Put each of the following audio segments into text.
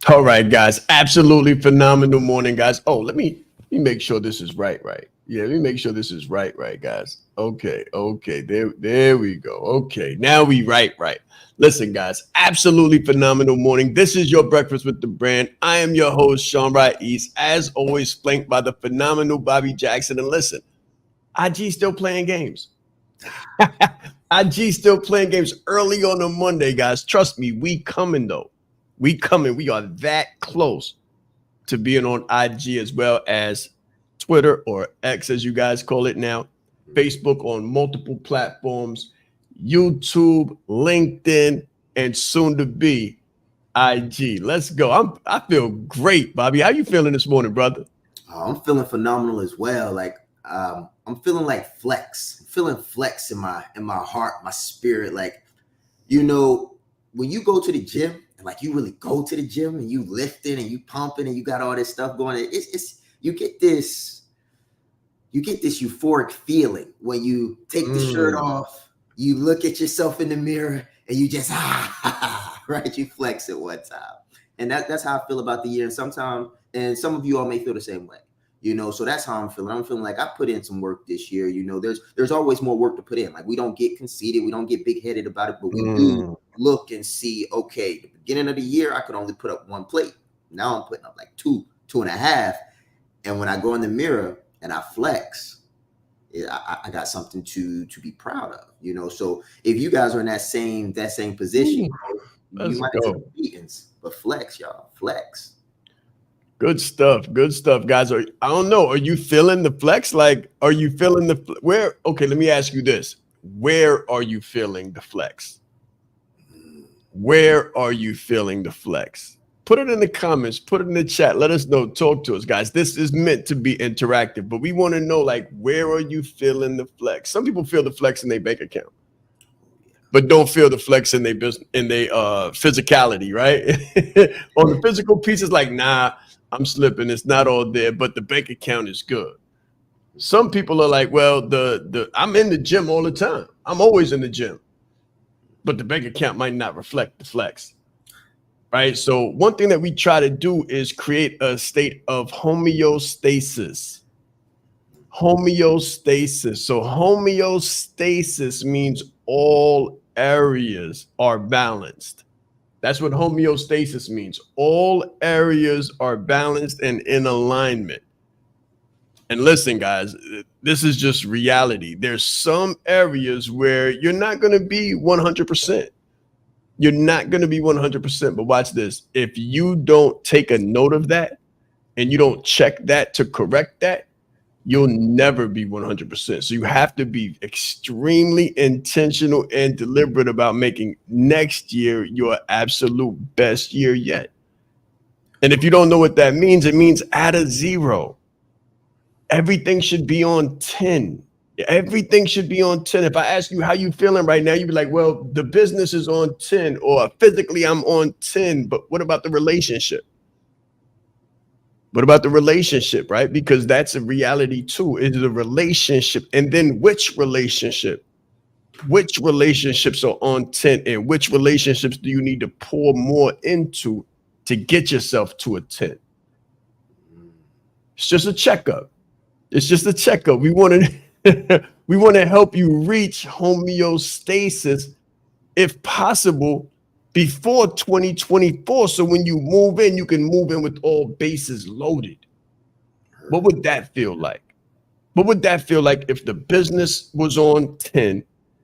All right, guys. Absolutely phenomenal morning, guys. Oh, let me make sure this is right, right. Yeah, let me make sure this is right, right, guys. Okay. There we go. Okay, now we right. Listen, guys, absolutely phenomenal morning. This is your breakfast with the brand. I am your host, Sean Wright East, as always, flanked by the phenomenal Bobby Jackson. And listen, IG still playing games. IG still playing games early on a Monday, guys. Trust me, we coming though. We coming. We are that close to being on IG as well as Twitter or X, as you guys call it now, Facebook on multiple platforms, YouTube, LinkedIn, and soon to be IG. Let's go. I feel great, Bobby. How you feeling this morning, brother? I'm feeling phenomenal as well. I'm feeling like flex. I'm feeling flex in my heart, my spirit. When you go to the gym and like you really go to the gym and you lifting and you pumping and you got all this stuff going, it's you get this euphoric feeling when you take the shirt off, you look at yourself in the mirror and you just right, you flex at one time. And that's how I feel about the year. And some of you all may feel the same way. So that's how I'm feeling. I'm feeling like I put in some work this year. There's always more work to put in. Like, we don't get conceited, we don't get big headed about it, but we do look and see, okay, the beginning of the year, I could only put up one plate. Now I'm putting up like two and a half. And when I go in the mirror and I flex, I got something to be proud of, So if you guys are in that same position, you might take beatings, but flex, y'all, flex. Good stuff, guys. I don't know. Are you feeling the flex? Like, are you feeling where? Okay, let me ask you this: where are you feeling the flex? Where are you feeling the flex? Put it in the comments. Put it in the chat. Let us know. Talk to us, guys. This is meant to be interactive, but we want to know, like, where are you feeling the flex? Some people feel the flex in their bank account, but don't feel the flex in their business, in their physicality, right? On the physical piece, it's like, nah, I'm slipping. It's not all there, but the bank account is good. Some people are like, well, I'm in the gym all the time. I'm always in the gym, but the bank account might not reflect the flex, right? So one thing that we try to do is create a state of homeostasis. Homeostasis. So homeostasis means all areas are balanced. That's what homeostasis means. All areas are balanced and in alignment. And listen, guys, this is just reality. There's some areas where you're not going to be 100%. You're not going to be 100%. But watch this. If you don't take a note of that and you don't check that to correct that, you'll never be 100%. So you have to be extremely intentional and deliberate about making next year your absolute best year yet. And if you don't know what that means, it means add a 0. Everything should be on 10. Everything should be on 10. If I ask you how you feeling right now, you'd be like, well, the business is on 10, or physically I'm on 10. But what about the relationship? What about the relationship, right? Because that's a reality too. Is a relationship. And then which relationship? Which relationships are on 10, and which relationships do you need to pour more into to get yourself to a 10? It's just a checkup. It's just a checkup. We want to help you reach homeostasis, if possible, before 2024. So when you move in, you can move in with all bases loaded. What would that feel like? What would that feel like if the business was on 10,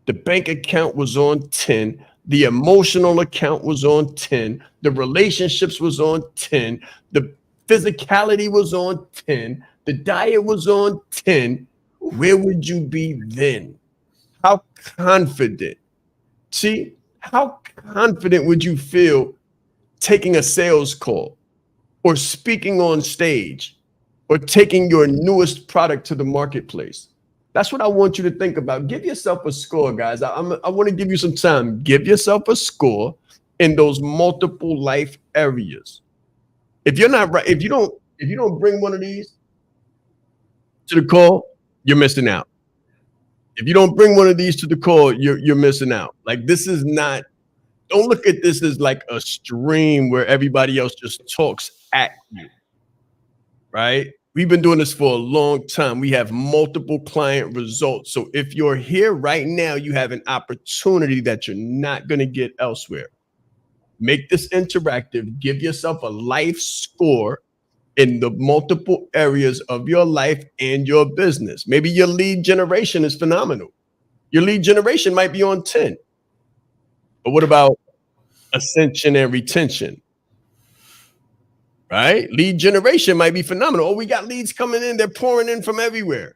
the bank account was on 10, the emotional account was on 10, the relationships was on 10, the physicality was on 10, the diet was on 10? Where would you be then? How confident? See, how confident would you feel taking a sales call or speaking on stage or taking your newest product to the marketplace? That's what I want you to think about. Give yourself a score, guys. I want to give you some time. Give yourself a score in those multiple life areas. If you're not right, if you don't bring one of these to the call, you're missing out. If you don't bring one of these to the call, you're missing out. Like, this is not Don't look at this as like a stream where everybody else just talks at you, right? We've been doing this for a long time. We have multiple client results. So if you're here right now, you have an opportunity that you're not going to get elsewhere. Make this interactive. Give yourself a life score in the multiple areas of your life and your business. Maybe your lead generation is phenomenal. Your lead generation might be on 10. But what about ascension and retention? Right? Lead generation might be phenomenal. Oh, we got leads coming in. They're pouring in from everywhere.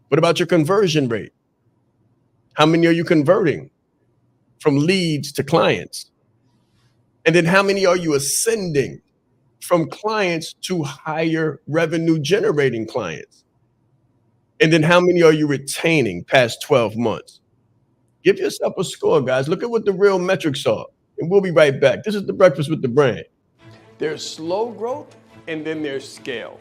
What about your conversion rate? How many are you converting from leads to clients? And then how many are you ascending from clients to higher revenue generating clients? And then how many are you retaining past 12 months? Give yourself a score, guys. Look at what the real metrics are. And we'll be right back. This is the Breakfast with the Brand. There's slow growth, and then there's scale.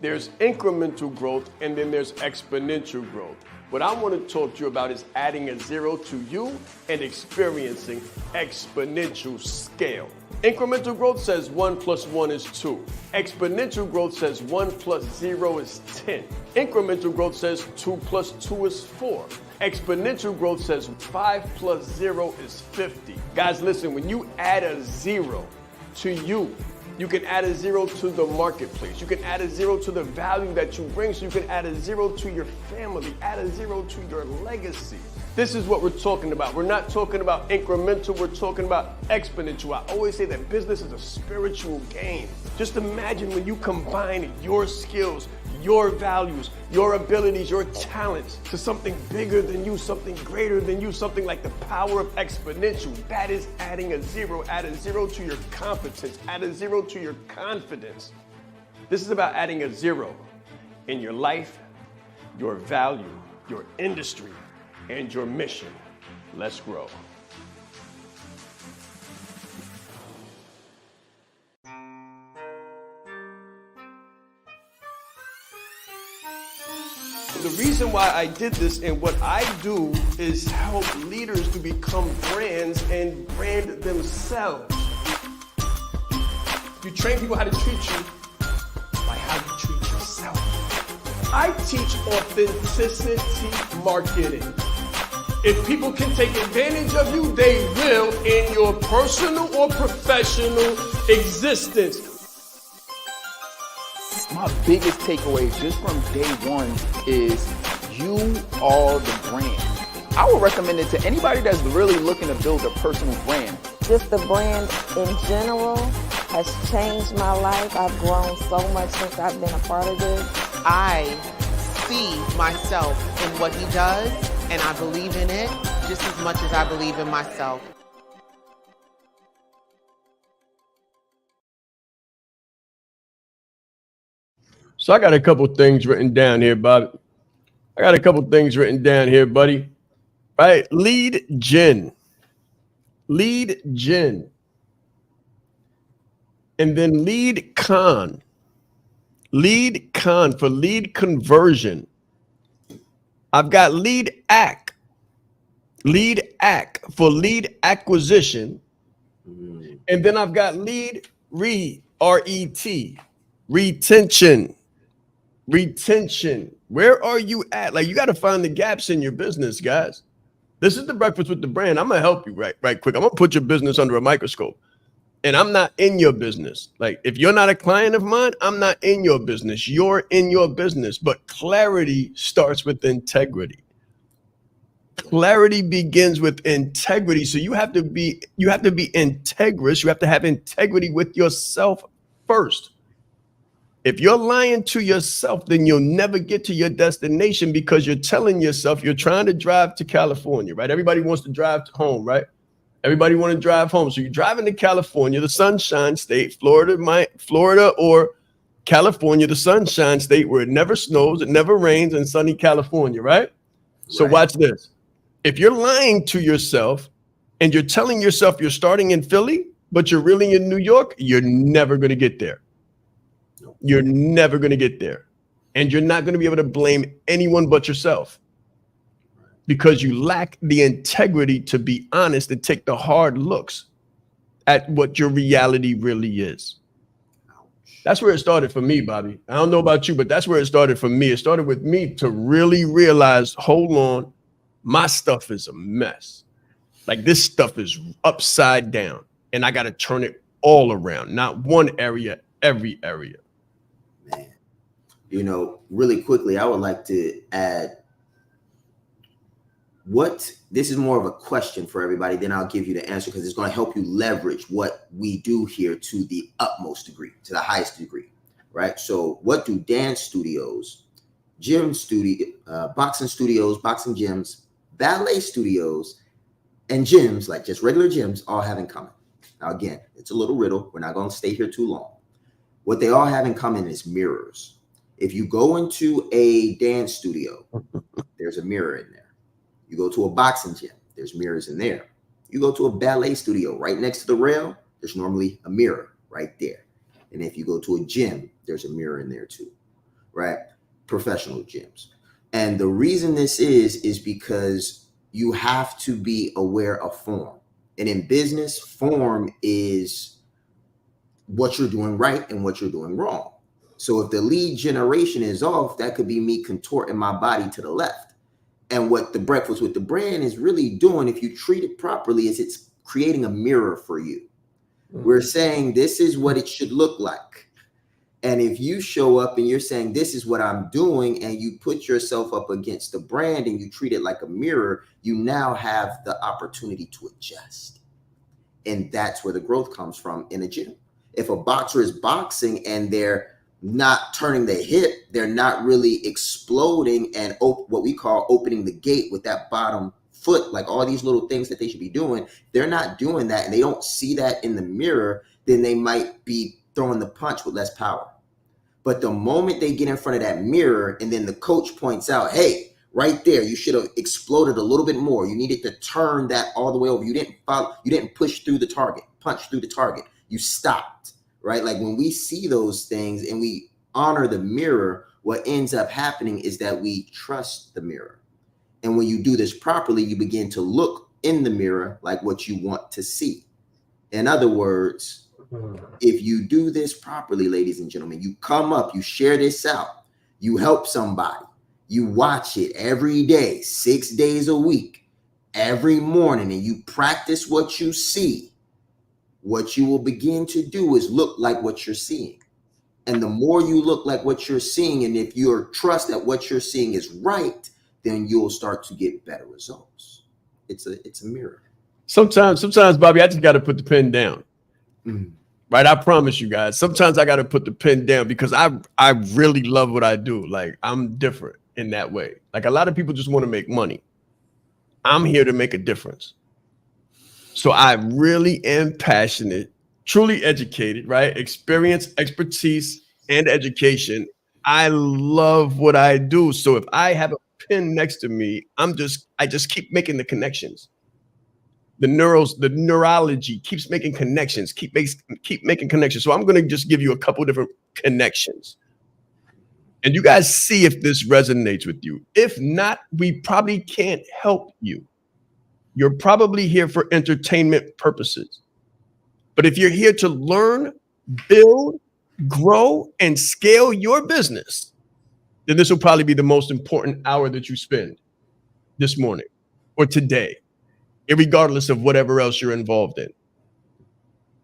There's incremental growth, and then there's exponential growth. What I want to talk to you about is adding a zero to you and experiencing exponential scale. Incremental growth says 1 + 1 is 2. Exponential growth says 1 + 0 is 10. Incremental growth says 2 + 2 is 4. Exponential growth says 5 + 0 is 50. Guys, listen, when you add a zero to you, you can add a zero to the marketplace. You can add a zero to the value that you bring. So you can add a zero to your family, add a zero to your legacy. This is what we're talking about. We're not talking about incremental, we're talking about exponential. I always say that business is a spiritual game. Just imagine when you combine your skills, your values, your abilities, your talents to something bigger than you, something greater than you, something like the power of exponential. That is adding a zero. Add a zero to your competence, add a zero to your confidence. This is about adding a zero in your life, your value, your industry, and your mission. Let's grow. The reason why I did this and what I do is help leaders to become brands and brand themselves. You train people how to treat you by how you treat yourself. I teach authenticity marketing. If people can take advantage of you, they will in your personal or professional existence. My biggest takeaway just from day one is you are the brand. I would recommend it to anybody that's really looking to build a personal brand. Just the brand in general has changed my life. I've grown so much since I've been a part of this. I see myself in what he does, and I believe in it just as much as I believe in myself. So I got a couple things written down here, Bobby. All right, lead gen. And then lead con for lead conversion. I've got lead act for lead acquisition. And then I've got lead R-E-T, retention. Where are you at? Like, you got to find the gaps in your business, guys. This is the Breakfast with the Brand. I'm going to help you right quick. I'm going to put your business under a microscope. And I'm not in your business. Like, if you're not a client of mine, I'm not in your business. You're in your business. But clarity starts with integrity. Clarity begins with integrity. So you have to be integrous. You have to have integrity with yourself first. If you're lying to yourself, then you'll never get to your destination because you're telling yourself you're trying to drive to California, right? Everybody wants to drive home, right? Everybody want to drive home. So you're driving to California, the sunshine state, Florida or California, the sunshine state where it never snows, it never rains, and sunny California, right? So watch this. If you're lying to yourself and you're telling yourself you're starting in Philly, but you're really in New York, you're never going to get there. You're never going to get there. And you're not going to be able to blame anyone but yourself. because you lack the integrity to be honest and take the hard looks at what your reality really is. That's where it started for me, Bobby. I don't know about you, but that's where it started for me. It started with me to really realize, hold on, my stuff is a mess. Like this stuff is upside down and I got to turn it all around, not one area, every area. Man, you know, really quickly, I would like to add this is more of a question for everybody, then I'll give you the answer because it's going to help you leverage what we do here to the utmost degree, to the highest degree, right? So what do dance studios, gym studio, boxing studios, boxing gyms, ballet studios, and gyms, like just regular gyms, all have in common? Now, again, it's a little riddle. We're not going to stay here too long. What they all have in common is mirrors. If you go into a dance studio, there's a mirror in there. You go to a boxing gym, there's mirrors in there. You go to a ballet studio, right next to the rail, there's normally a mirror right there. And if you go to a gym, there's a mirror in there too, right? Professional gyms. And the reason this is because you have to be aware of form. And in business, form is what you're doing right and what you're doing wrong. So if the lead generation is off, that could be me contorting my body to the left. And what the Breakfast with the Brand is really doing, if you treat it properly, is it's creating a mirror for you. We're saying this is what it should look like. And if you show up and you're saying this is what I'm doing, and you put yourself up against the brand and you treat it like a mirror, you now have the opportunity to adjust. And that's where the growth comes from in a gym. If a boxer is boxing and they're not turning the hip, they're not really exploding and what we call opening the gate with that bottom foot, like all these little things that they should be doing, they're not doing that and they don't see that in the mirror, then they might be throwing the punch with less power. But the moment they get in front of that mirror and then the coach points out, hey, right there, you should have exploded a little bit more. You needed to turn that all the way over. You didn't push through the target, punch through the target. You stopped. Right? Like when we see those things and we honor the mirror, what ends up happening is that we trust the mirror. And when you do this properly, you begin to look in the mirror like what you want to see. In other words, if you do this properly, ladies and gentlemen, you come up, you share this out, you help somebody, you watch it every day, 6 days a week, every morning, and you practice what you see. What you will begin to do is look like what you're seeing. And the more you look like what you're seeing, and if you trust that what you're seeing is right, then you'll start to get better results. It's a mirror. Sometimes, Bobby, I just got to put the pen down. Right? I promise you guys. Sometimes I got to put the pen down because I really love what I do. Like I'm different in that way. Like a lot of people just want to make money. I'm here to make a difference. So I really am passionate, truly educated, right? Experience, expertise, and education. I love what I do. So if I have a pen next to me, I just keep making the connections. The neurology keeps making connections, keep making connections. So I'm going to just give you a couple different connections. And you guys see if this resonates with you. If not, we probably can't help you. You're probably here for entertainment purposes. But if you're here to learn, build, grow, and scale your business, then this will probably be the most important hour that you spend this morning or today, regardless of whatever else you're involved in.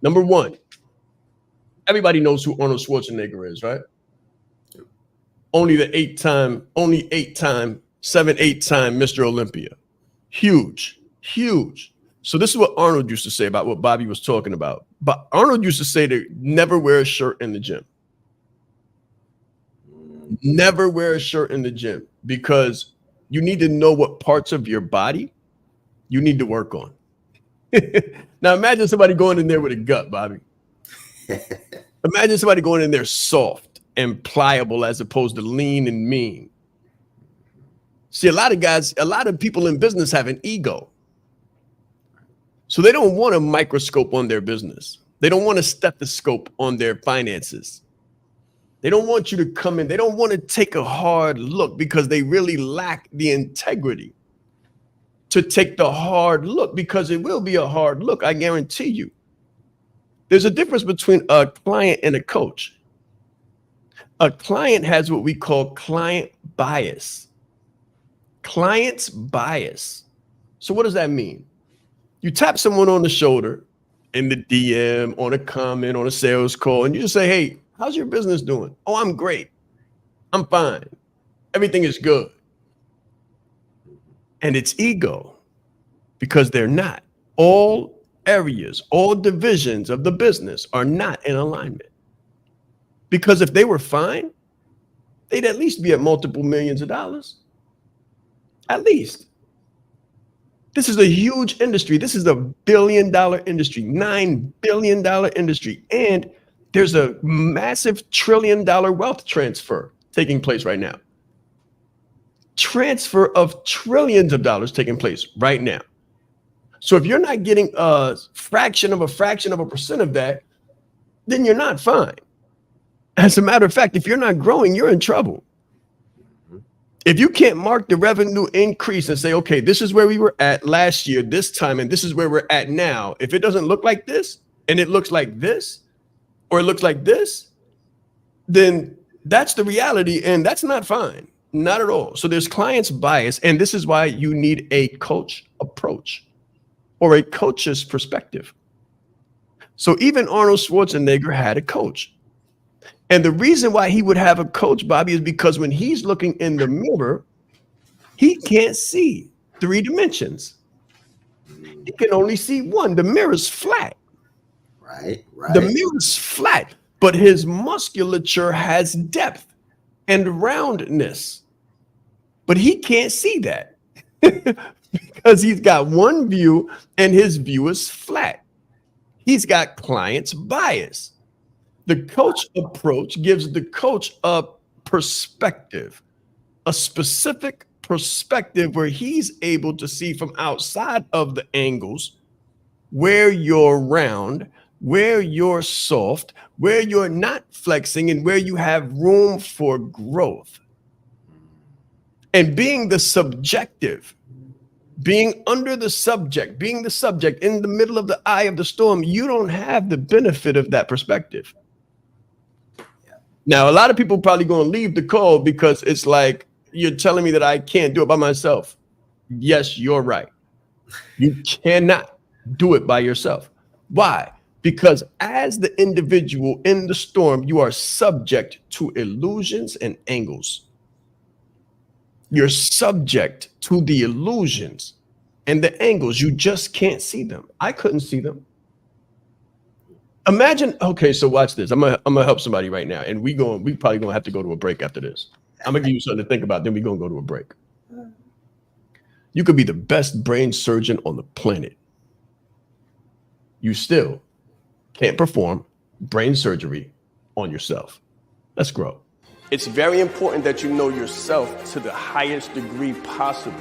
Number one, everybody knows who Arnold Schwarzenegger is, right? Only 8-time Mr. Olympia. Huge. So this is what Arnold used to say about what Bobby was talking about. But Arnold used to say to never wear a shirt in the gym. Never wear a shirt in the gym because you need to know what parts of your body you need to work on. Now imagine somebody going in there with a gut, Bobby. Imagine somebody going in there soft and pliable as opposed to lean and mean. See, a lot of people in business have an ego. So they don't want a microscope on their business. They don't want a stethoscope on their finances. They don't want you to come in. They don't want to take a hard look because they really lack the integrity. to take the hard look, because it will be a hard look, I guarantee you. There's a difference between a client and a coach. A client has what we call client bias. Client's bias. So what does that mean? You tap someone on the shoulder in the DM, on a comment, on a sales call, and you just say, hey, how's your business doing? Oh, I'm great. I'm fine. Everything is good. And it's ego, because they're not. All areas, all divisions of the business are not in alignment. Because if they were fine, they'd at least be at multiple millions of dollars. At least. This is a huge industry. This is a $1 billion industry, $9 billion industry. And there's a massive $1 trillion wealth transfer taking place right now. Transfer of trillions of dollars taking place right now. So if you're not getting a fraction of a percent of that, then you're not fine. As a matter of fact, if you're not growing, you're in trouble. If you can't mark the revenue increase and say, okay, this is where we were at last year, this time, and this is where we're at now. If it doesn't look like this, and it looks like this, or it looks like this, then that's the reality, and that's not fine. Not at all. So there's client's bias, and this is why you need a coach approach or a coach's perspective. So even Arnold Schwarzenegger had a coach. And the reason why he would have a coach, Bobby, is because when he's looking in the mirror, he can't see 3 dimensions. He can only see one. The mirror's flat. Right. The mirror's flat, but his musculature has depth and roundness. But he can't see that because he's got one view and his view is flat. He's got client's bias. The coach approach gives the coach a perspective, a specific perspective where he's able to see from outside of the angles where you're round, where you're soft, where you're not flexing, and where you have room for growth. And being the subjective, being under the subject, being the subject in the middle of the eye of the storm, you don't have the benefit of that perspective. Now, a lot of people probably going to leave the call because it's like, you're telling me that I can't do it by myself. Yes, you're right. You cannot do it by yourself. Why? Because as the individual in the storm, you are subject to illusions and angles. You're subject to the illusions and the angles. You just can't see them. I couldn't see them. Imagine, okay, so watch this. I'm gonna help somebody right now, and we probably gonna have to go to a break after this. I'm gonna give you something to think about, then we're gonna go to a break. You could be the best brain surgeon on the planet. You still can't perform brain surgery on yourself. Let's grow. It's very important that you know yourself to the highest degree possible,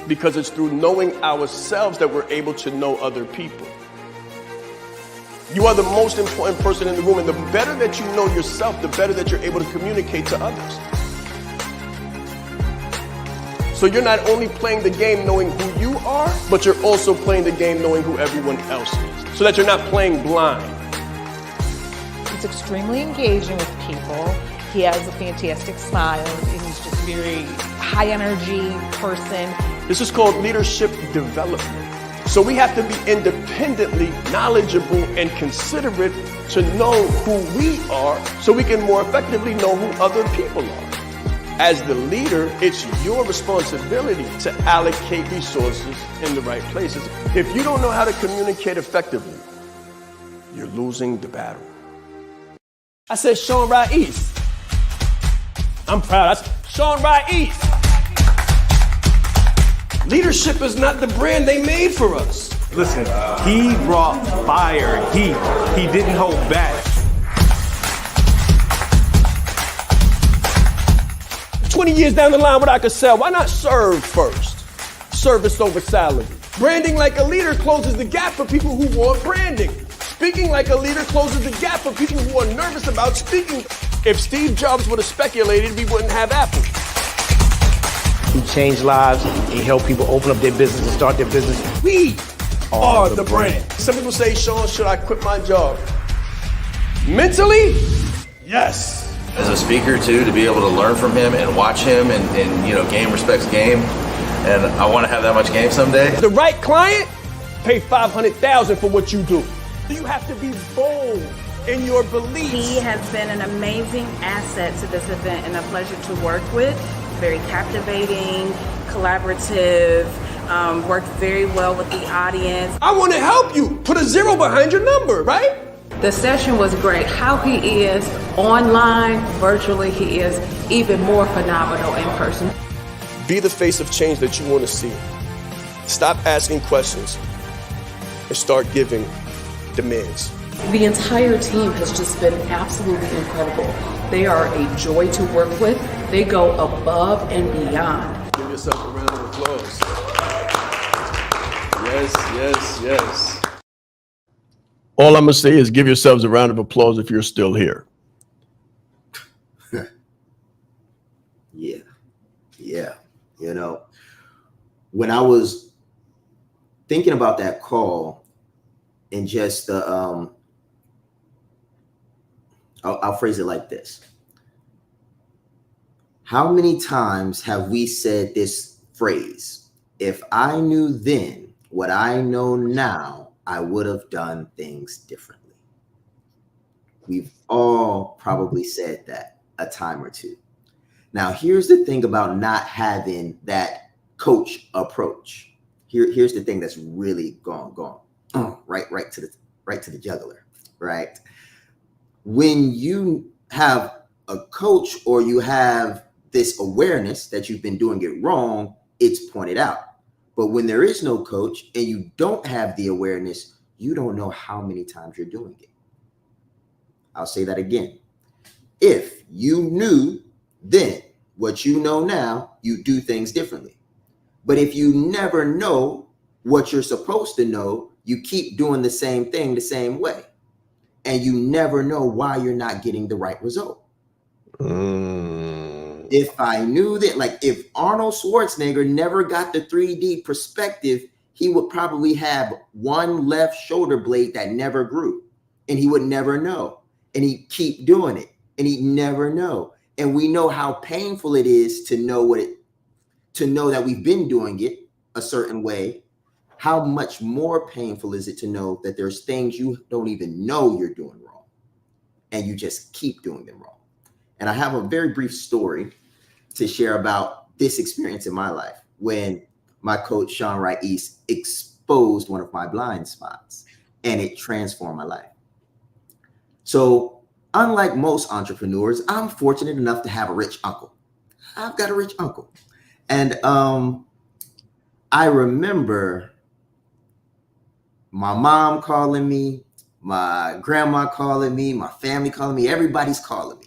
because it's through knowing ourselves that we're able to know other people. You are the most important person in the room, and the better that you know yourself, the better that you're able to communicate to others. So you're not only playing the game knowing who you are, but you're also playing the game knowing who everyone else is, so that you're not playing blind. He's extremely engaging with people. He has a fantastic smile. He's just a very high energy person. This is called leadership development. So we have to be independently knowledgeable and considerate to know who we are, so we can more effectively know who other people are. As the leader, it's your responsibility to allocate resources in the right places. If you don't know how to communicate effectively, you're losing the battle. I said Sean Rye East. I'm proud. I said Sean Rye East. Leadership is not the brand they made for us. Listen, he brought fire, heat. He didn't hold back. 20 years down the line, what I could sell, why not serve first? Service over salary. Branding like a leader closes the gap for people who want branding. Speaking like a leader closes the gap for people who are nervous about speaking. If Steve Jobs would have speculated, we wouldn't have Apple. who change lives and help people open up their business and start their business. We are the brand. Some people say, Sean, should I quit my job? Mentally, yes. As a speaker too, to be able to learn from him and watch him and game respects game. And I want to have that much game someday. The right client, pay $500,000 for what you do. You have to be bold in your beliefs. He has been an amazing asset to this event and a pleasure to work with. Very captivating, collaborative, worked very well with the audience. I want to help you. Put a 0 behind your number, right? The session was great. How he is online, virtually, he is even more phenomenal in person. Be the face of change that you want to see. Stop asking questions and start giving demands. The entire team has just been absolutely incredible. They are a joy to work with. They go above and beyond. Give yourself a round of applause. Yes, yes, yes. All I'm going to say is give yourselves a round of applause if you're still here. Yeah. When I was thinking about that call and just I'll phrase it like this. How many times have we said this phrase? If I knew then what I know now, I would have done things differently. We've all probably said that a time or two. Now, here's the thing about not having that coach approach. Here's the thing that's really gone right to the jugular, right? When you have a coach or you have this awareness that you've been doing it wrong, it's pointed out. But when there is no coach and you don't have the awareness, you don't know how many times you're doing it. I'll say that again. If you knew then what you know now, you do things differently. But if you never know what you're supposed to know, you keep doing the same thing the same way. And you never know why you're not getting the right result. If I knew that, like if Arnold Schwarzenegger never got the 3D perspective, he would probably have one left shoulder blade that never grew and he would never know. And he'd keep doing it and he'd never know. And we know how painful it is to know that we've been doing it a certain way. How much more painful is it to know that there's things you don't even know you're doing wrong and you just keep doing them wrong. And I have a very brief story to share about this experience in my life when my coach, Sean Wright East, exposed one of my blind spots and it transformed my life. So unlike most entrepreneurs, I'm fortunate enough to have a rich uncle. I've got a rich uncle. And I remember my mom calling me, my grandma calling me, my family calling me, everybody's calling me.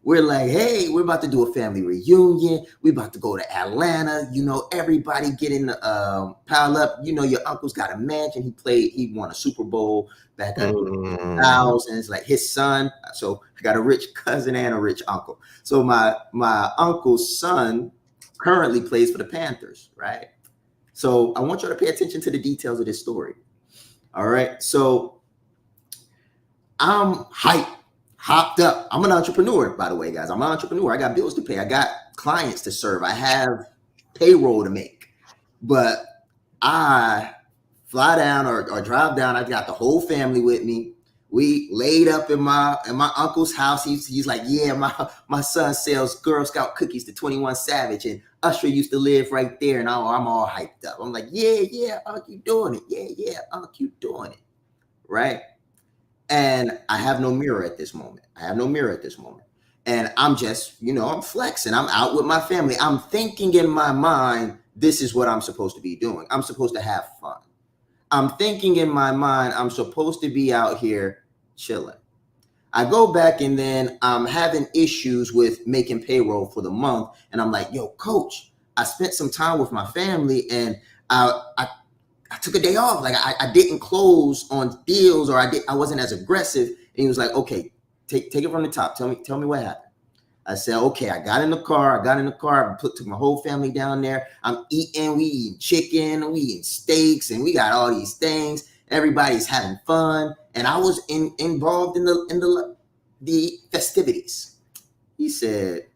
We're like, hey, we're about to do a family reunion. We're about to go to Atlanta. Everybody getting pile up. Your uncle's got a mansion. He won a Super Bowl back in the 2000s, like his son. So I got a rich cousin and a rich uncle. So my uncle's son currently plays for the Panthers, right? So I want you to pay attention to the details of this story. All right. So I'm hopped up. I'm an entrepreneur, by the way, guys. I'm an entrepreneur. I got bills to pay. I got clients to serve. I have payroll to make. But I fly down or drive down. I got the whole family with me. We laid up in my uncle's house. He's like, yeah, my son sells Girl Scout cookies to 21 Savage, and Usher used to live right there. And I'm all hyped up. I'm like, yeah, Uncle, you doing it. Yeah, Uncle, you doing it. Right? And I have no mirror at this moment. And I'm just, I'm flexing. I'm out with my family. I'm thinking in my mind, this is what I'm supposed to be doing. I'm supposed to have fun. I'm thinking in my mind, I'm supposed to be out here chilling. I go back and then I'm having issues with making payroll for the month. And I'm like, yo, coach, I spent some time with my family and I took a day off. Like I didn't close on deals, or I wasn't as aggressive. And he was like, okay, take it from the top. Tell me what happened. I said, okay, I got in the car. I took my whole family down there. We eating chicken, we eating steaks, and we got all these things. Everybody's having fun. And I was involved in the festivities. He said,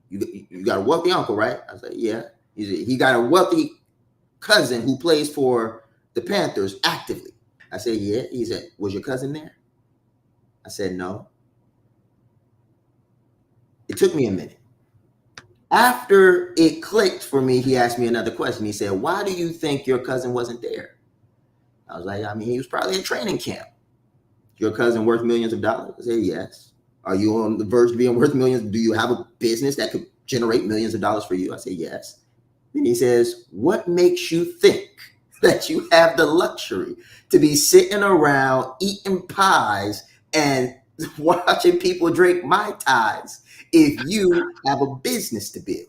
you got a wealthy uncle, right? I said, yeah. He said, he got a wealthy cousin who plays for the Panthers actively. I said, yeah. He said, was your cousin there? I said, no. It took me a minute. After it clicked for me, he asked me another question. He said, why do you think your cousin wasn't there? I was like, I mean, he was probably in training camp. Your cousin worth millions of dollars? I said, yes. Are you on the verge of being worth millions? Do you have a business that could generate millions of dollars for you? I said, yes. Then he says, what makes you think that you have the luxury to be sitting around eating pies and watching people drink Mai Tais if you have a business to build?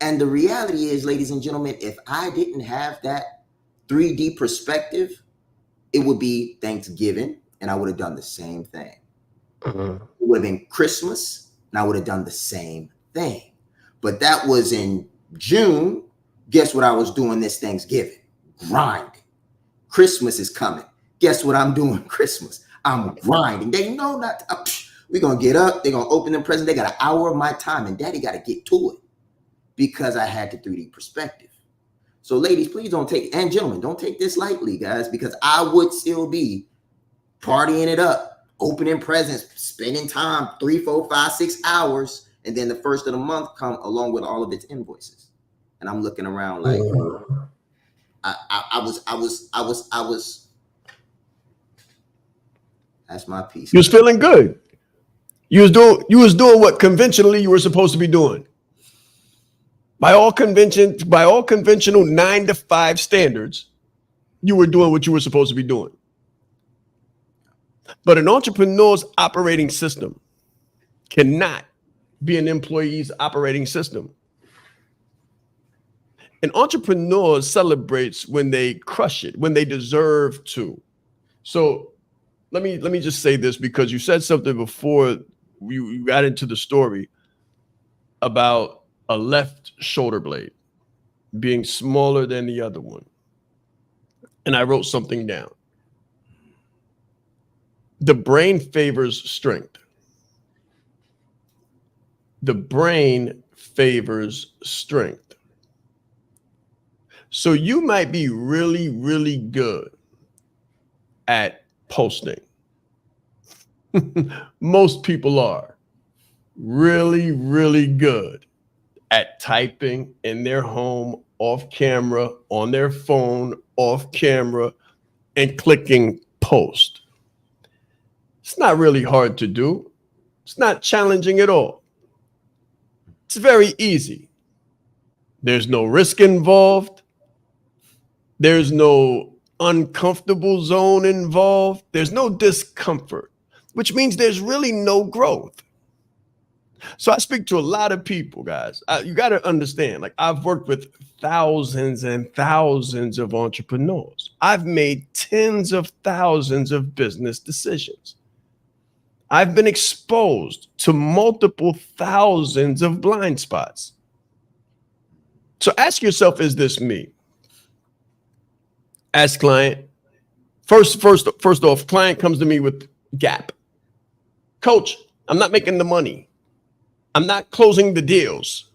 And the reality is, ladies and gentlemen, if I didn't have that 3D perspective, it would be Thanksgiving and I would have done the same thing. It would have been Christmas and I would have done the same thing. But that was in June. Guess what I was doing this Thanksgiving? Grinding. Christmas is coming. Guess what I'm doing Christmas? I'm grinding. They know not to, we're going to get up. They're going to open the present. They got an hour of my time and daddy got to get to it because I had the 3D perspective. So ladies, please don't take, and gentlemen, don't take this lightly, guys, because I would still be partying it up, opening presents, spending time 3, 4, 5, 6 hours. And then the first of the month come along with all of its invoices. And I'm looking around like, I was, that's my piece. You was feeling good. You was doing what conventionally you were supposed to be doing. By all conventional 9 to 5 standards, you were doing what you were supposed to be doing. But an entrepreneur's operating system cannot be an employee's operating system. An entrepreneur celebrates when they crush it, when they deserve to. So let me just say this, because you said something before you got into the story about a left shoulder blade being smaller than the other one. And I wrote something down. The brain favors strength. The brain favors strength. So you might be really, really good at posting. Most people are really, really good at typing in their home, off camera, on their phone, off camera, and clicking post. It's not really hard to do. It's not challenging at all. It's very easy. There's no risk involved. There's no uncomfortable zone involved. There's no discomfort, which means there's really no growth. So I speak to a lot of people, guys. You got to understand, like, I've worked with thousands and thousands of entrepreneurs. I've made tens of thousands of business decisions. I've been exposed to multiple thousands of blind spots. So ask yourself, is this me? Ask client. First off, client comes to me with gap. Coach, I'm not making the money. I'm not closing the deals.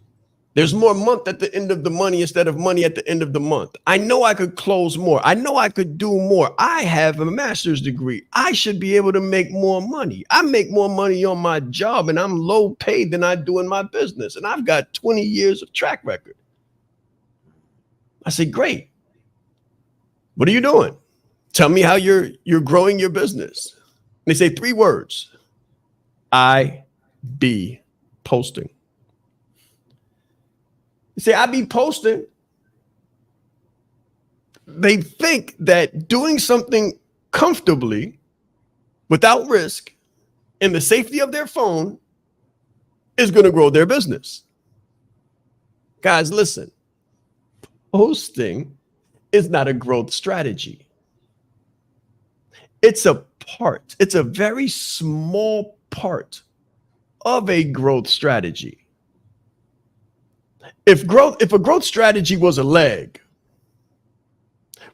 There's more month at the end of the money instead of money at the end of the month. I know I could close more. I know I could do more. I have a master's degree. I should be able to make more money. I make more money on my job and I'm low paid than I do in my business. And I've got 20 years of track record. I say, great. What are you doing? Tell me how you're growing your business. And they say 3 words. I be posting. You say, I be posting. They think that doing something comfortably without risk in the safety of their phone is going to grow their business. Guys, listen, posting is not a growth strategy. It's a part. It's a very small part of a growth strategy. If a growth strategy was a leg,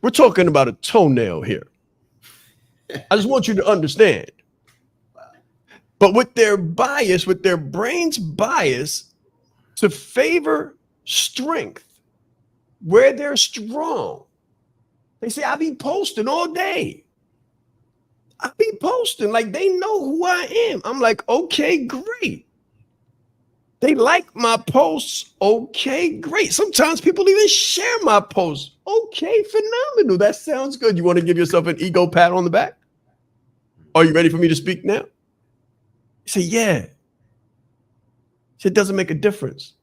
we're talking about a toenail here. I just want you to understand. But with their bias, with their brain's bias to favor strength, where they're strong, they say, I be posting all day. I be posting like they know who I am. I'm like, okay, great. They like my posts. Okay, great. Sometimes people even share my posts. Okay, phenomenal. That sounds good. You want to give yourself an ego pat on the back? Are you ready for me to speak now? You say, yeah. It doesn't make a difference.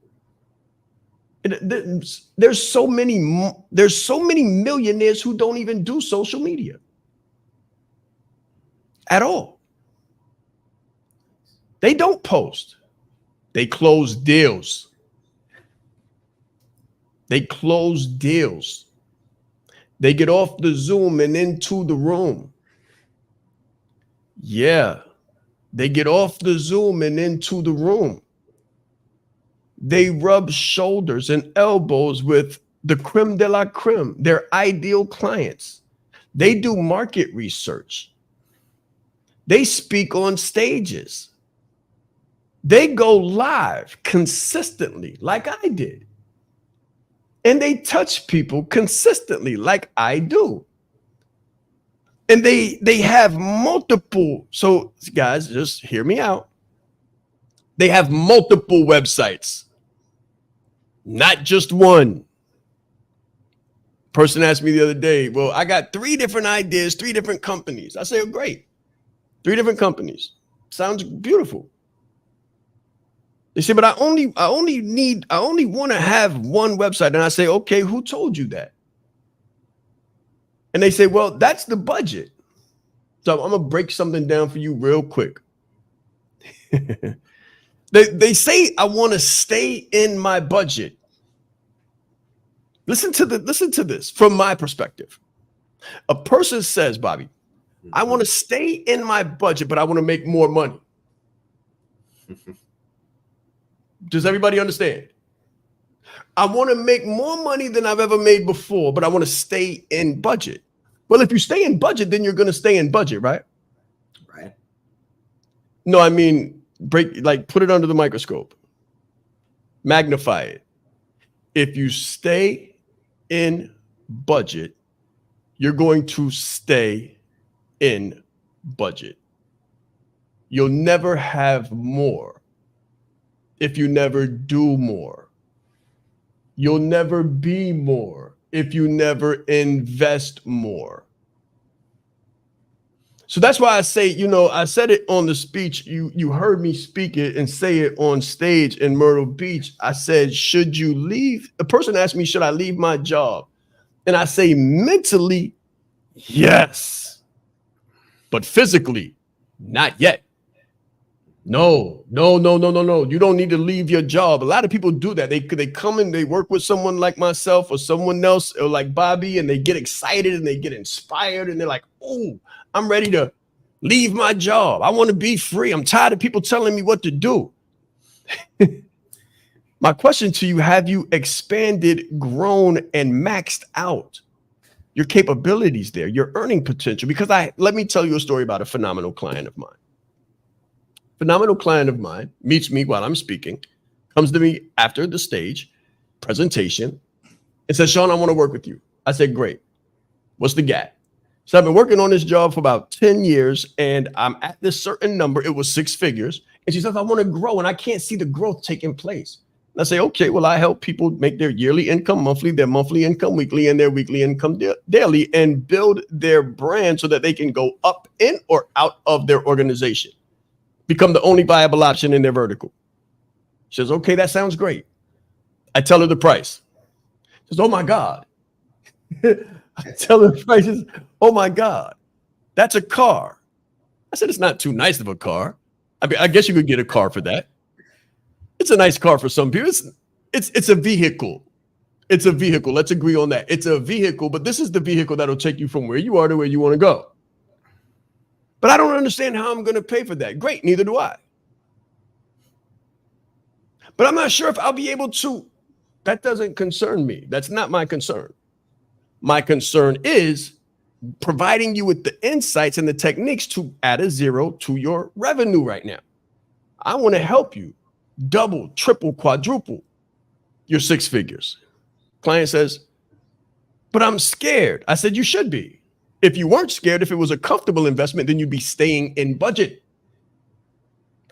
There's so many millionaires who don't even do social media at all. They don't post. They close deals. They close deals. They get off the Zoom and into the room. Yeah. They get off the Zoom and into the room. They rub shoulders and elbows with the creme de la creme, their ideal clients. They do market research. They speak on stages. They go live consistently like I did. And they touch people consistently like I do. And they have multiple. So guys, just hear me out. They have multiple websites, not just one. Person asked me the other day, well, I got 3 different ideas, 3 different companies. I say, oh, great. 3 different companies. Sounds beautiful. They say, but I only want to have one website. And I say, okay, who told you that? And they say, well, that's the budget. So I'm going to break something down for you real quick. They say I want to stay in my budget. Listen to this from my perspective. A person says, Bobby, I want to stay in my budget, but I want to make more money. Does everybody understand? I want to make more money than I've ever made before, but I want to stay in budget. Well, if you stay in budget, then you're going to stay in budget, right? Right. No, I mean, put it under the microscope. Magnify it. If you stay in budget, you're going to stay in budget. You'll never have more if you never do more. You'll never be more if you never invest more. So that's why I say, I said it on the speech. You heard me speak it and say it on stage in Myrtle Beach. I said, should you leave? A person asked me, should I leave my job? And I say, mentally, yes. But physically, not yet. No. You don't need to leave your job. A lot of people do that. They come and they work with someone like myself or someone else or like Bobby, and they get excited and they get inspired and they're like, oh, I'm ready to leave my job. I want to be free. I'm tired of people telling me what to do. My question to you, have you expanded, grown, and maxed out your capabilities there, your earning potential? Because let me tell you a story about a phenomenal client of mine. Phenomenal client of mine meets me while I'm speaking, comes to me after the stage presentation and says, Sean, I want to work with you. I said, great. What's the gap? So I've been working on this job for about 10 years and I'm at this certain number. It was 6 figures. And she says, I want to grow and I can't see the growth taking place. And I say, okay, well, I help people make their yearly income monthly, their monthly income weekly, and their weekly income daily, and build their brand so that they can go up in or out of their organization. Become the only viable option in their vertical. She says, okay, that sounds great. I tell her the price. She says, oh my God. I tell her the price. She says, oh my God, that's a car. I said, it's not too nice of a car. I mean, I guess you could get a car for that. It's a nice car for some people. It's a vehicle. It's a vehicle. Let's agree on that. It's a vehicle, but this is the vehicle that'll take you from where you are to where you want to go. But I don't understand how I'm going to pay for that. Great, neither do I. but I'm not sure if I'll be able to. That doesn't concern me. That's not my concern. My concern is providing you with the insights and the techniques to add a zero to your revenue right now. I want to help you double, triple, quadruple your 6 figures. Client says, but I'm scared. I said, you should be. If you weren't scared, if it was a comfortable investment, then you'd be staying in budget.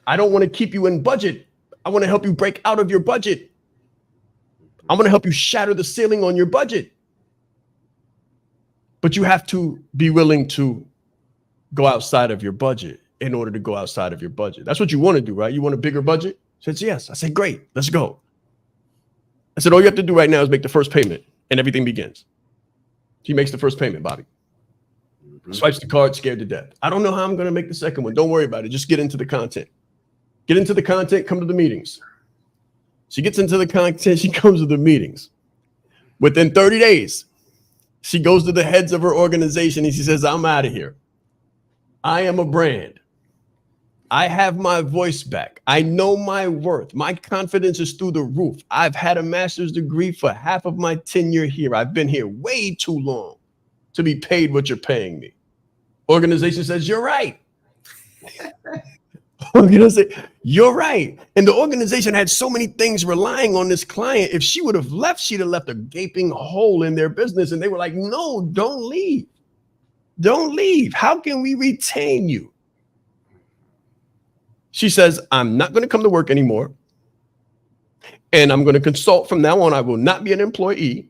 I don't want to keep you in budget. I want to help you break out of your budget. I want to help you shatter the ceiling on your budget. But you have to be willing to go outside of your budget in order to go outside of your budget. That's what you want to do, right? You want a bigger budget? She said, yes. I said, great, let's go. I said, all you have to do right now is make the first payment and everything begins. She makes the first payment, Bobby. Swipes the card, scared to death. I don't know how I'm going to make the second one. Don't worry about it. Just get into the content. Get into the content, come to the meetings. She gets into the content, she comes to the meetings. Within 30 days, she goes to the heads of her organization and she says, I'm out of here. I am a brand. I have my voice back. I know my worth. My confidence is through the roof. I've had a master's degree for half of my tenure here. I've been here way too long to be paid what you're paying me. Organization says, you're right. I'm going to say, you're right. And the organization had so many things relying on this client. If she would have left, she'd have left a gaping hole in their business. And they were like, no, don't leave. Don't leave. How can we retain you? She says, I'm not going to come to work anymore. And I'm going to consult from now on. I will not be an employee.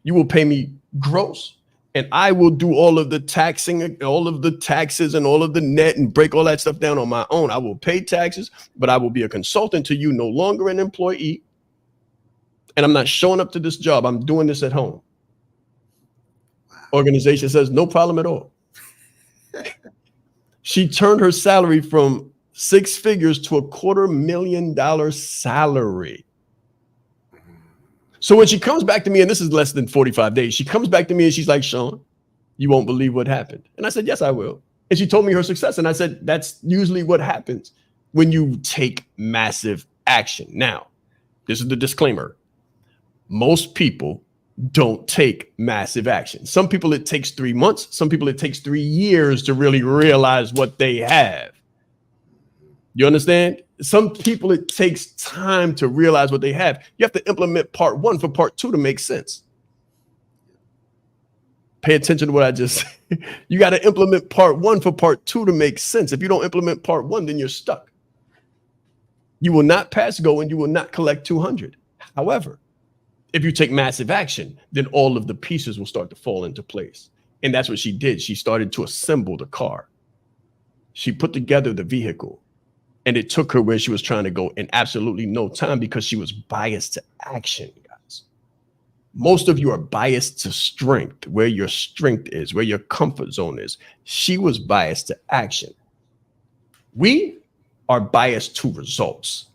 You will pay me gross. And I will do all of the taxing, all of the taxes and all of the net and break all that stuff down on my own. I will pay taxes, but I will be a consultant to you, no longer an employee. And I'm not showing up to this job. I'm doing this at home. Wow. Organization says, no problem at all. She turned her salary from 6 figures to $250,000 salary. So when she comes back to me, and this is less than 45 days, she comes back to me and she's like, Sean, you won't believe what happened. And I said, yes, I will. And she told me her success. And I said, that's usually what happens when you take massive action. Now, this is the disclaimer. Most people don't take massive action. Some people, it takes 3 months. Some people, it takes 3 years to really realize what they have. You understand? Some people, it takes time to realize what they have. You have to implement part 1 for part 2 to make sense. Pay attention to what I just said. You got to implement part 1 for part 2 to make sense. If you don't implement part 1, then you're stuck. You will not pass go and you will not collect 200. However, if you take massive action, then all of the pieces will start to fall into place. And that's what she did. She started to assemble the car. She put together the vehicle. And it took her where she was trying to go in absolutely no time because she was biased to action, guys. Most of you are biased to strength, where your strength is, where your comfort zone is. She was biased to action. We are biased to results.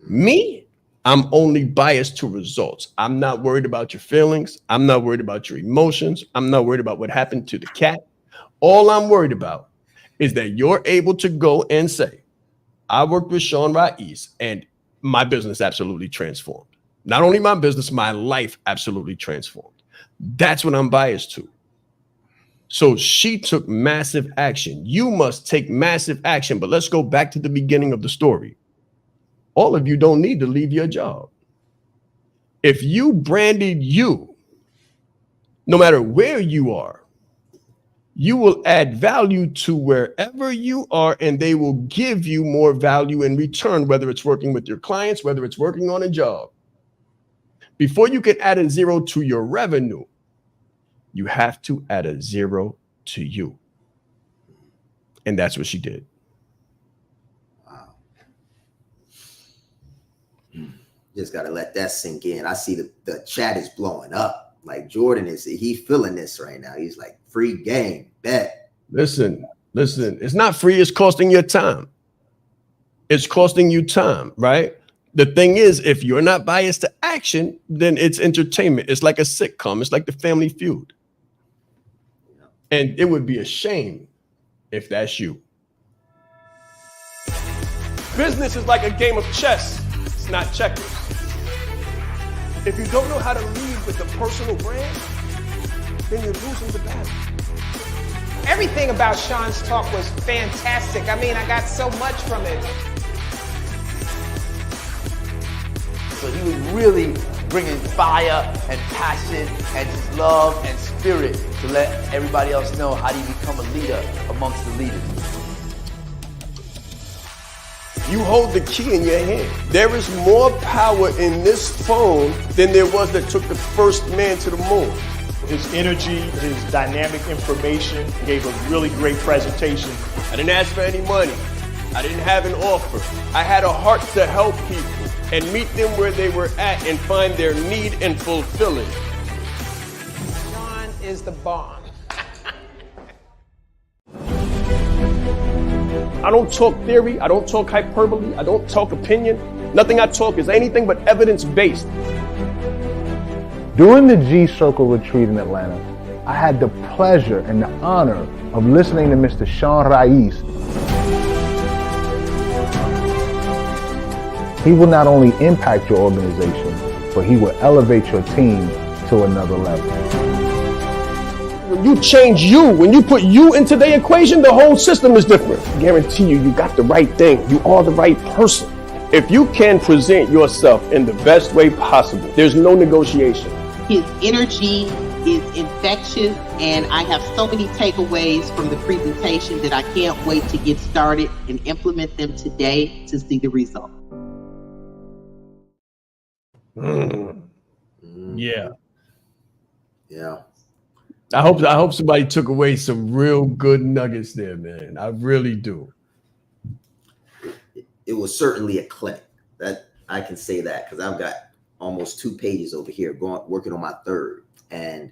Me, I'm only biased to results. I'm not worried about your feelings. I'm not worried about your emotions. I'm not worried about what happened to the cat. All I'm worried about is that you're able to go and say, I worked with Sean Raiz and my business absolutely transformed. Not only my business, my life absolutely transformed. That's what I'm biased to. So she took massive action. You must take massive action. But let's go back to the beginning of the story. All of you don't need to leave your job. If you branded you, no matter where you are, you will add value to wherever you are, and they will give you more value in return, whether it's working with your clients, whether it's working on a job. Before you can add a zero to your revenue, you have to add a zero to you. And that's what she did. Wow. Just got to let that sink in. I see the chat is blowing up. Like Jordan he feeling this right now. He's like, free game, bet. Listen, it's not free. It's costing you time. It's costing you time, right? The thing is, if you're not biased to action, then it's entertainment. It's like a sitcom. It's like the Family Feud. And it would be a shame if that's you. Business is like a game of chess. not checkers. If you don't know how to lead with a personal brand, then you're losing the battle. Everything about Sean's talk was fantastic. I mean, I got so much from it. So he was really bringing fire and passion and just love and spirit to let everybody else know how do you become a leader amongst the leaders. You hold the key in your hand. There is more power in this phone than there was that took the first man to the moon. His energy, his dynamic information, gave a really great presentation. I didn't ask for any money. I didn't have an offer. I had a heart to help people and meet them where they were at and find their need and fulfill it. Sean is the bomb. I don't talk theory. I don't talk hyperbole. I don't talk opinion. Nothing I talk is anything but evidence-based. During the G Circle retreat in Atlanta, I had the pleasure and the honor of listening to Mr. Sean Raiz. He will not only impact your organization, but he will elevate your team to another level. When you change you, when you put you into the equation, the whole system is different. I guarantee you, you got the right thing. You are the right person. If you can present yourself in the best way possible, there's no negotiation. His energy is infectious, and I have so many takeaways from the presentation that I can't wait to get started and implement them today to see the result. Yeah. Yeah. I hope somebody took away some real good nuggets there, man. I really do. It was certainly a clinic. That I can say that because I've got almost 2 pages over here working on my 3rd. And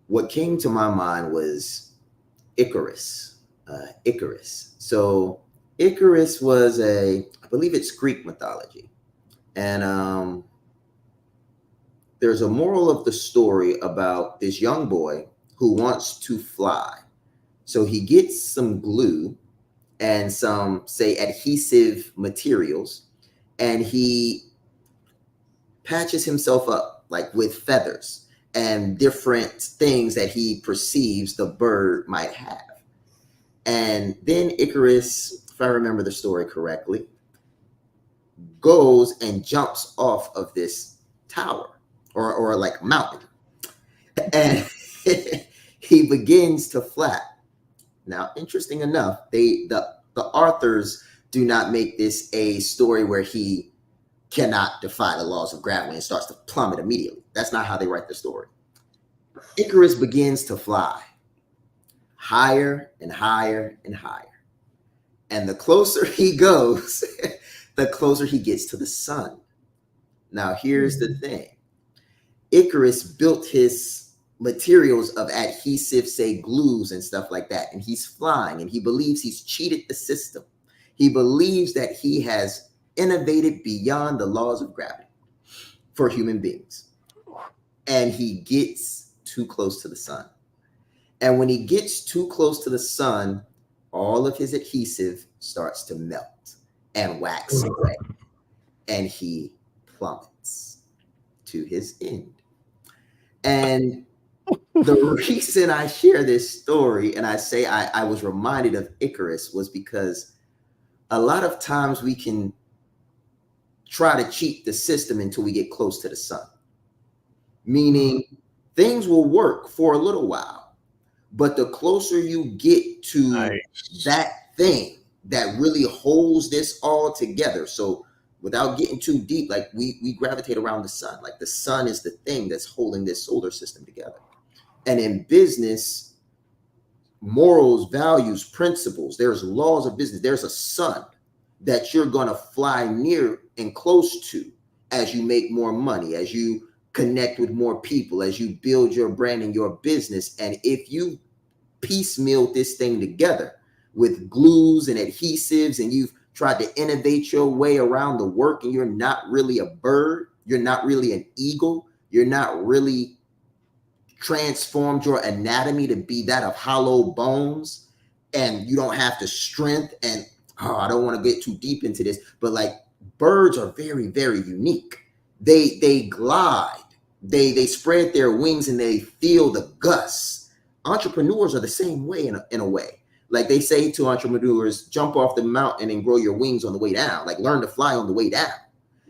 what came to my mind was Icarus. So Icarus was I believe it's Greek mythology. And there's a moral of the story about this young boy who wants to fly. So he gets some glue and some, say, adhesive materials, and he patches himself up like with feathers and different things that he perceives the bird might have. And then Icarus, if I remember the story correctly, goes and jumps off of this tower or like mountain, and he begins to fly. Now, interesting enough, the authors do not make this a story where he cannot defy the laws of gravity and starts to plummet immediately. That's not how they write the story. Icarus begins to fly higher and higher and higher. And the closer he goes, the closer he gets to the sun. Now, here's the thing. Icarus built his materials of adhesive, say, glues and stuff like that. And he's flying, and he believes he's cheated the system. He believes that he has innovated beyond the laws of gravity for human beings. And he gets too close to the sun. And when he gets too close to the sun, all of his adhesive starts to melt and wax away. And he plummets to his end. And the reason I share this story and I say I was reminded of Icarus was because a lot of times we can try to cheat the system until we get close to the sun. Meaning things will work for a little while, but the closer you get to that thing that really holds this all together. So without getting too deep, like we gravitate around the sun. Like the sun is the thing that's holding this solar system together. And in business, morals, values, principles, there's laws of business. There's a sun that you're going to fly near and close to as you make more money, as you connect with more people, as you build your brand and your business. And if you piecemeal this thing together with glues and adhesives, and you've tried to innovate your way around the work, and you're not really a bird, you're not really an eagle, you're not really transformed your anatomy to be that of hollow bones, and you don't have the strength, and I don't want to get too deep into this, but like birds are very, very unique. They glide, they spread their wings and they feel the gusts. Entrepreneurs are the same way in a way. Like they say to entrepreneurs, jump off the mountain and grow your wings on the way down. Like learn to fly on the way down.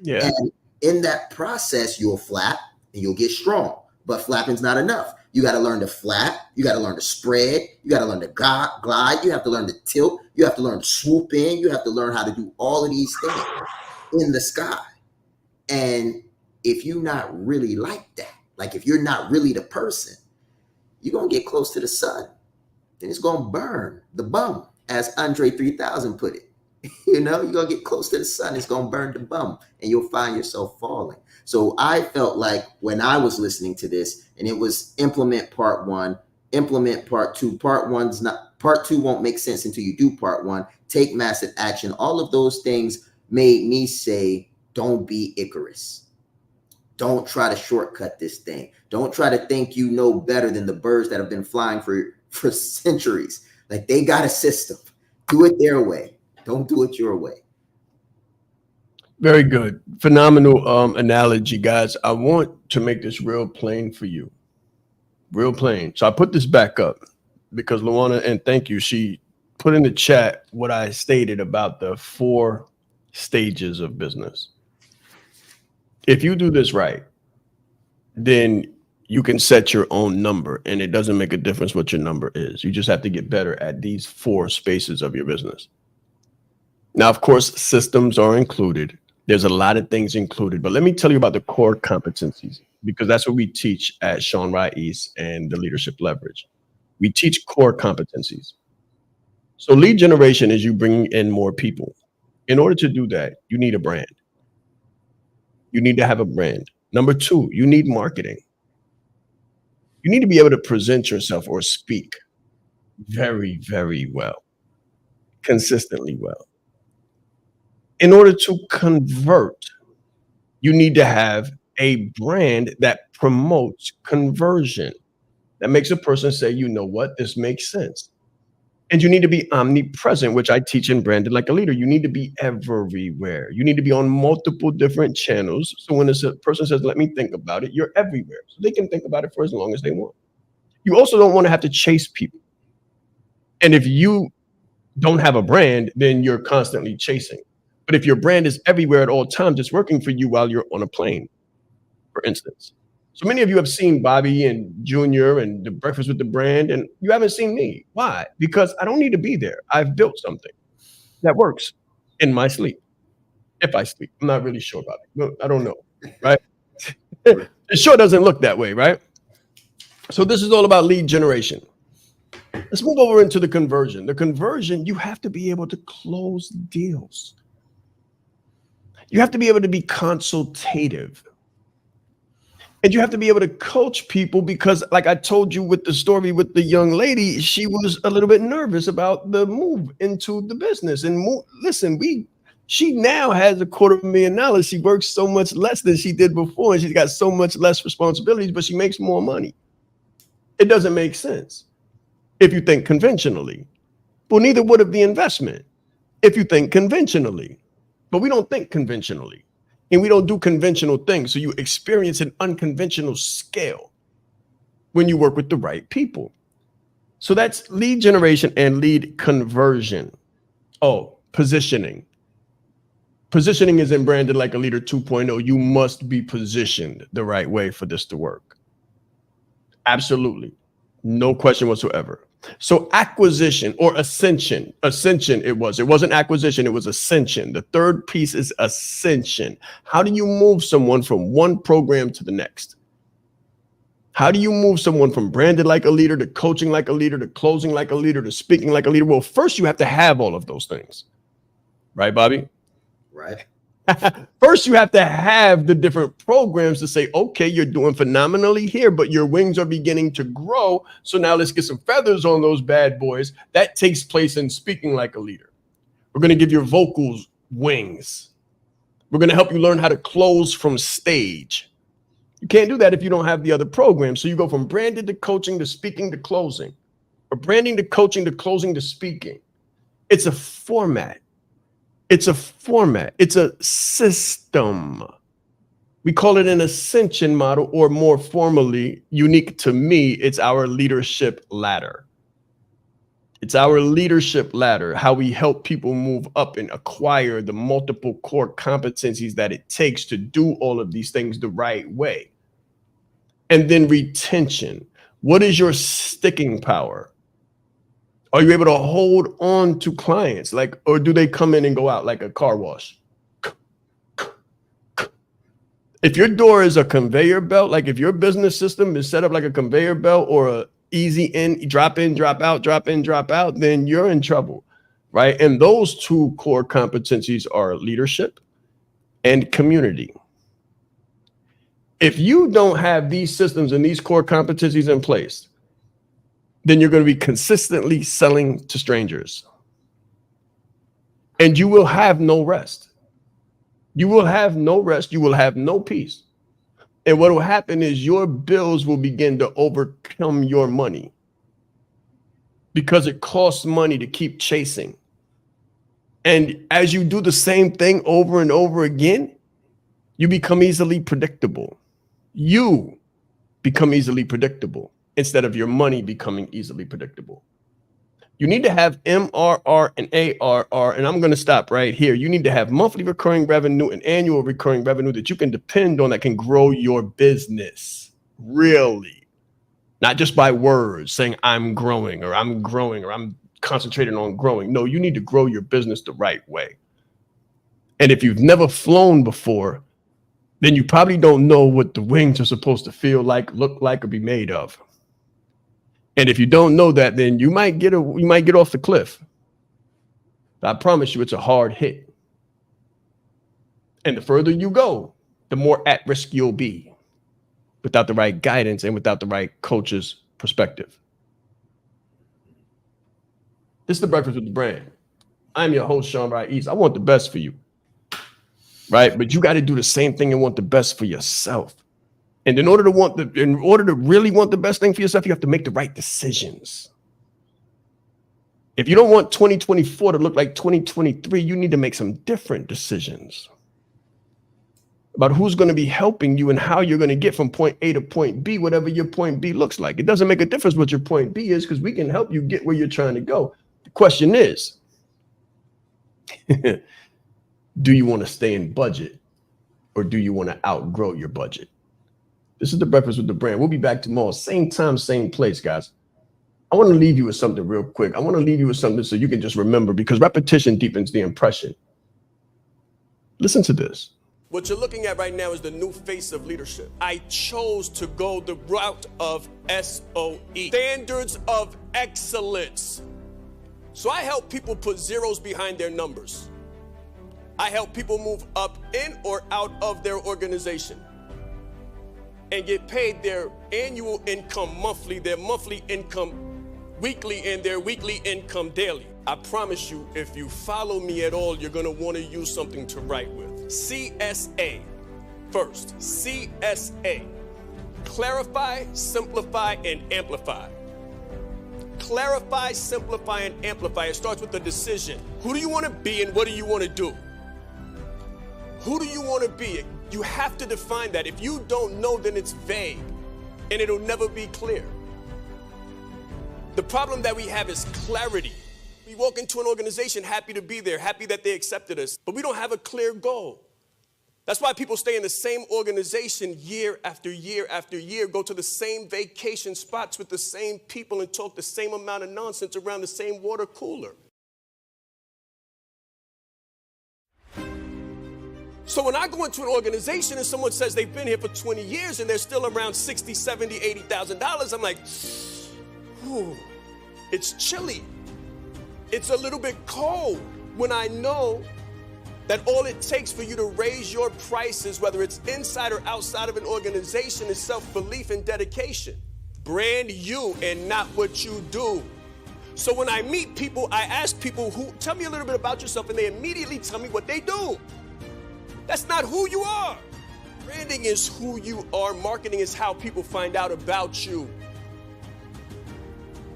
Yeah. And in that process, you'll flap and you'll get strong. But flapping's not enough. You got to learn to flap. You got to learn to spread. You got to learn to glide. You have to learn to tilt. You have to learn to swoop in. You have to learn how to do all of these things in the sky. And if you're not really like that, like if you're not really the person, you're going to get close to the sun and it's going to burn the bum, as Andre 3000 put it. You know, you're going to get close to the sun, it's going to burn the bum and you'll find yourself falling. So I felt like when I was listening to this, and it was implement part one, implement part two. Part two won't make sense until you do part one. Take massive action. All of those things made me say, don't be Icarus. Don't try to shortcut this thing. Don't try to think you know better than the birds that have been flying for centuries. Like they got a system. Do it their way. Don't do it your way. Very good. Phenomenal analogy, guys. I want to make this real plain for you. Real plain. So I put this back up because Luana, and thank you, she put in the chat what I stated about the 4 stages of business. If you do this right, then you can set your own number, and it doesn't make a difference what your number is. You just have to get better at these 4 spaces of your business. Now, of course, systems are included. There's a lot of things included, but let me tell you about the core competencies, because that's what we teach at Sean Rais and the Leadership Leverage. We teach core competencies. So lead generation is you bringing in more people. In order to do that, you need a brand. You need to have a brand. Number 2, you need marketing. You need to be able to present yourself or speak very, very well, consistently well. In order to convert, you need to have a brand that promotes conversion, that makes a person say, you know what, this makes sense. And you need to be omnipresent, which I teach in Branded Like a Leader. You need to be everywhere. You need to be on multiple different channels. So when a person says, let me think about it, you're everywhere. So they can think about it for as long as they want. You also don't want to have to chase people. And if you don't have a brand, then you're constantly chasing. But if your brand is everywhere at all times, it's working for you while you're on a plane, for instance. So many of you have seen Bobby and Junior and the Breakfast with the Brand, and you haven't seen me. Why? Because I don't need to be there. I've built something that works in my sleep. If I sleep, I'm not really sure about it. I don't know, right? It sure doesn't look that way, right? So this is all about lead generation. Let's move over into the conversion. The conversion, you have to be able to close deals. You have to be able to be consultative. And you have to be able to coach people because, like I told you with the story with the young lady, she was a little bit nervous about the move into the business. And listen, she now has $250,000. She works so much less than she did before, and she's got so much less responsibilities, but she makes more money. It doesn't make sense if you think conventionally. Well, neither would have the investment if you think conventionally. But we don't think conventionally, and we don't do conventional things. So you experience an unconventional scale when you work with the right people. So that's lead generation and lead conversion. Oh, positioning. Positioning is in Branded Like a Leader 2.0. You must be positioned the right way for this to work. Absolutely. No question whatsoever. So acquisition or ascension it wasn't acquisition, it was ascension. The third piece is ascension. How do you move someone from one program to the next? How do you move someone from Branded Like a Leader to coaching like a leader to closing like a leader to speaking like a leader? Well, first you have to have all of those things. Right, Bobby? Right. First, you have to have the different programs to say, okay, you're doing phenomenally here, but your wings are beginning to grow. So now let's get some feathers on those bad boys. That takes place in speaking like a leader. We're going to give your vocals wings. We're going to help you learn how to close from stage. You can't do that if you don't have the other programs. So you go from branded to coaching to speaking to closing, or branding to coaching to closing to speaking. It's a format. It's a format. It's a system. We call it an ascension model, or more formally, unique to me, it's our leadership ladder. It's our leadership ladder, how we help people move up and acquire the multiple core competencies that it takes to do all of these things the right way. And then retention. What is your sticking power? Are you able to hold on to clients? Like, or do they come in and go out like a car wash? If your door is a conveyor belt, like if your business system is set up like a conveyor belt or a easy in, drop in, drop out, drop in, drop out, then you're in trouble, right? And those two core competencies are leadership and community. If you don't have these systems and these core competencies in place, then you're going to be consistently selling to strangers. And you will have no rest. You will have no rest. You will have no peace. And what will happen is your bills will begin to overcome your money because it costs money to keep chasing. And as you do the same thing over and over again, you become easily predictable. You become easily predictable instead of your money becoming easily predictable. You need to have MRR and ARR, and I'm going to stop right here. You need to have monthly recurring revenue and annual recurring revenue that you can depend on, that can grow your business, really. Not just by words saying I'm growing or I'm concentrating on growing. No, you need to grow your business the right way. And if you've never flown before, then you probably don't know what the wings are supposed to feel like, look like, or be made of. And if you don't know that, then you might get off the cliff. I promise you, it's a hard hit. And the further you go, the more at risk you'll be without the right guidance and without the right coach's perspective. This is the Breakfast with the Brand. I'm your host, Sean East. I want the best for you, right? But you got to do the same thing and want the best for yourself. And in order to really want the best thing for yourself, you have to make the right decisions. If you don't want 2024 to look like 2023, you need to make some different decisions about who's going to be helping you and how you're going to get from point A to point B, whatever your point B looks like. It doesn't make a difference what your point B is, because we can help you get where you're trying to go. The question is, do you want to stay in budget, or do you want to outgrow your budget? This is the Breakfast with the Brand. We'll be back tomorrow, same time, same place, guys. I want to leave you with something real quick. I want to leave you with something so you can just remember, because repetition deepens the impression. Listen to this. What you're looking at right now is the new face of leadership. I chose to go the route of SOE, standards of excellence. So I help people put zeros behind their numbers. I help people move up in or out of their organization and get paid their annual income monthly, their monthly income weekly, and their weekly income daily. I promise you, if you follow me at all, you're going to want to use something to write with. CSA first. CSA. Clarify, simplify, and amplify. Clarify, simplify, and amplify. It starts with the decision. Who do you want to be and what do you want to do? Who do you want to be? You have to define that. If you don't know, then it's vague and it'll never be clear. The problem that we have is clarity. We walk into an organization happy to be there, happy that they accepted us, but we don't have a clear goal. That's why people stay in the same organization year after year after year, go to the same vacation spots with the same people and talk the same amount of nonsense around the same water cooler. So when I go into an organization and someone says they've been here for 20 years and they're still around $60,000, $70,000, $80,000, I'm like, whew, it's chilly. It's a little bit cold when I know that all it takes for you to raise your prices, whether it's inside or outside of an organization, is self-belief and dedication. Brand you and not what you do. So when I meet people, I ask people, tell me a little bit about yourself, and they immediately tell me what they do. That's not who you are. Branding is who you are. Marketing is how people find out about you.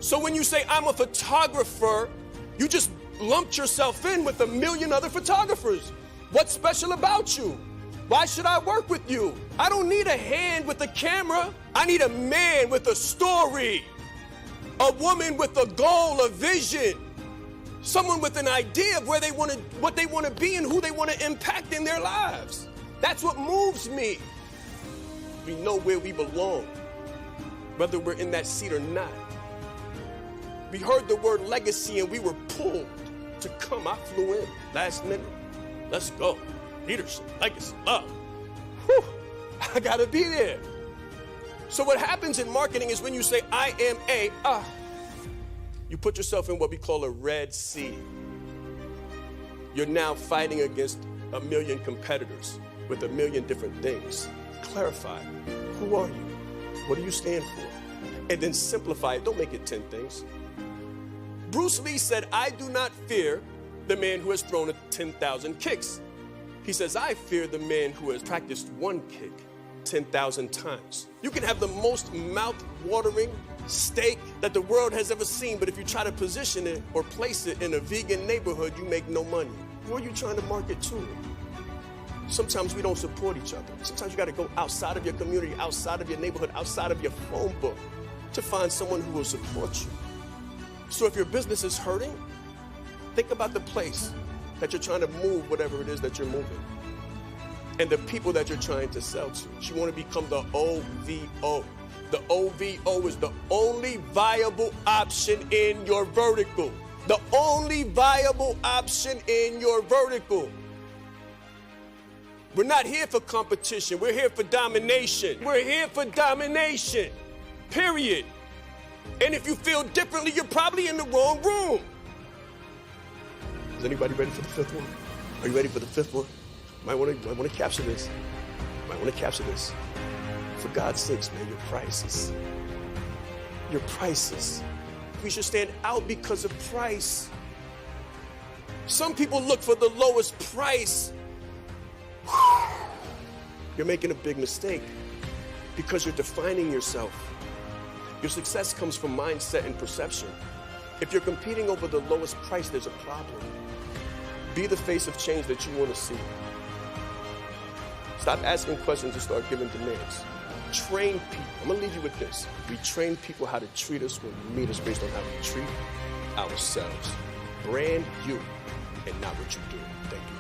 So when you say, I'm a photographer, you just lumped yourself in with 1 million other photographers. What's special about you? Why should I work with you? I don't need a hand with a camera. I need a man with a story. A woman with a goal, a vision. Someone with an idea of where they want to, what they want to be and who they want to impact in their lives. That's what moves me. We know where we belong, whether we're in that seat or not. We heard the word legacy and we were pulled to come. I flew in last minute. Let's go. Leadership, legacy, love. Whew. I gotta be there. So what happens in marketing is when you say, I am you put yourself in what we call a red sea. You're now fighting against 1 million competitors with 1 million different things. Clarify, who are you? What do you stand for? And then simplify it, don't make it 10 things. Bruce Lee said, I do not fear the man who has thrown 10,000 kicks. He says, I fear the man who has practiced one kick 10,000 times. You can have the most mouth-watering steak that the world has ever seen, but if you try to position it or place it in a vegan neighborhood, you make no money. Who are you trying to market to? Sometimes we don't support each other. Sometimes you got to go outside of your community, outside of your neighborhood, outside of your phone book to find someone who will support you. So if your business is hurting, think about the place that you're trying to move, whatever it is that you're moving, and the people that you're trying to sell to. You want to become the OVO. The OVO is the only viable option in your vertical. The only viable option in your vertical. We're not here for competition. We're here for domination. We're here for domination. Period. And if you feel differently, you're probably in the wrong room. Is anybody ready for the fifth one? Are you ready for the fifth one? Might want to capture this. Might want to capture this. For God's sakes, man, your prices. Your prices. We should stand out because of price. Some people look for the lowest price. You're making a big mistake because you're defining yourself. Your success comes from mindset and perception. If you're competing over the lowest price, there's a problem. Be the face of change that you want to see. Stop asking questions and start giving demands. Train people. I'm going to leave you with this. We train people how to treat us when we meet us based on how we treat ourselves. Brand you and not what you do. Thank you.